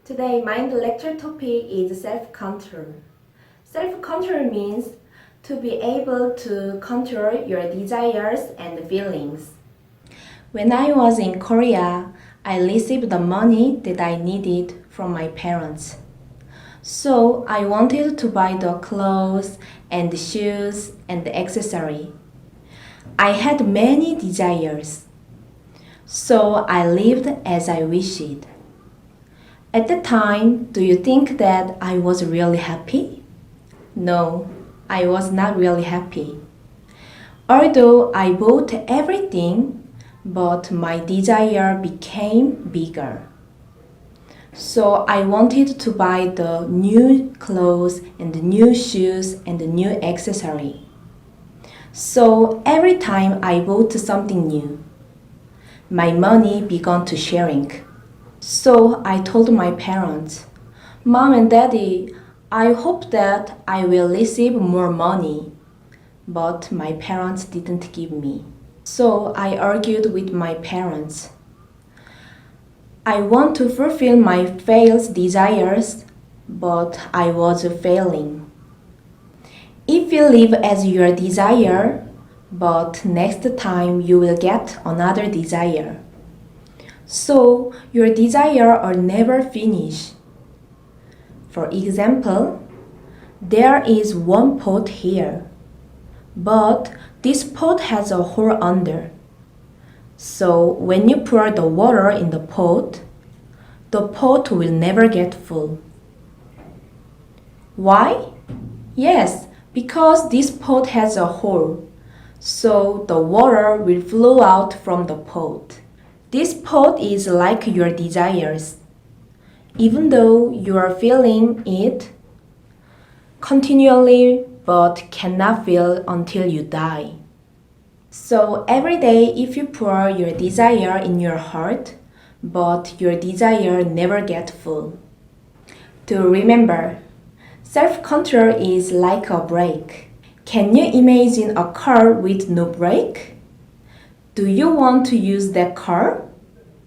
Today, my lecture topic is self-control. Self-control means to be able to control your desires and feelings. When I was in Korea, I received the money that I needed from my parents. So I wanted to buy the clothes and the shoes and the accessory. I had many desires. So I lived as I wished. At the time, do you think that I was really happy? No, I was not really happy. Although I bought everything, but my desire became bigger. So I wanted to buy the new clothes and the new shoes and the new accessory. So every time I bought something new, my money began to shrink. So I told my parents, Mom and Daddy, I hope that I will receive more money. But my parents didn't give me. So I argued with my parents. I want to fulfill my failed desires, but I was failing. If you live as your desire, but next time you will get another desire. So your desire are never finished. For example, there is one pot here, but this pot has a hole under. So when you pour the water in the pot will never get full. Why? Yes, because this pot has a hole, so the water will flow out from the pot. This pot is like your desires. Even though you are feeling it continually but cannot feel until you die. So every day if you pour your desire in your heart, but your desire never gets full. To remember, self-control is like a brake. Can you imagine a car with no brake? Do you want to use that car?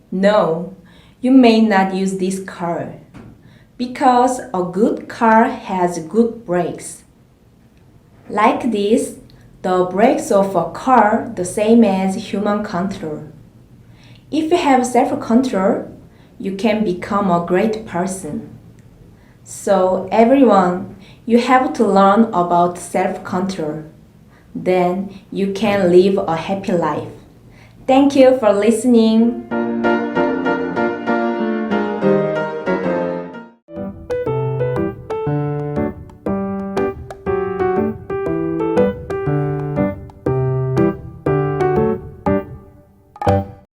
No, you may not use this car because a good car has good brakes. Like this, the brakes of a car the same as human control. If you have self-control, you can become a great person. So everyone, you have to learn about self-control. Then you can live a happy life. Thank you for listening.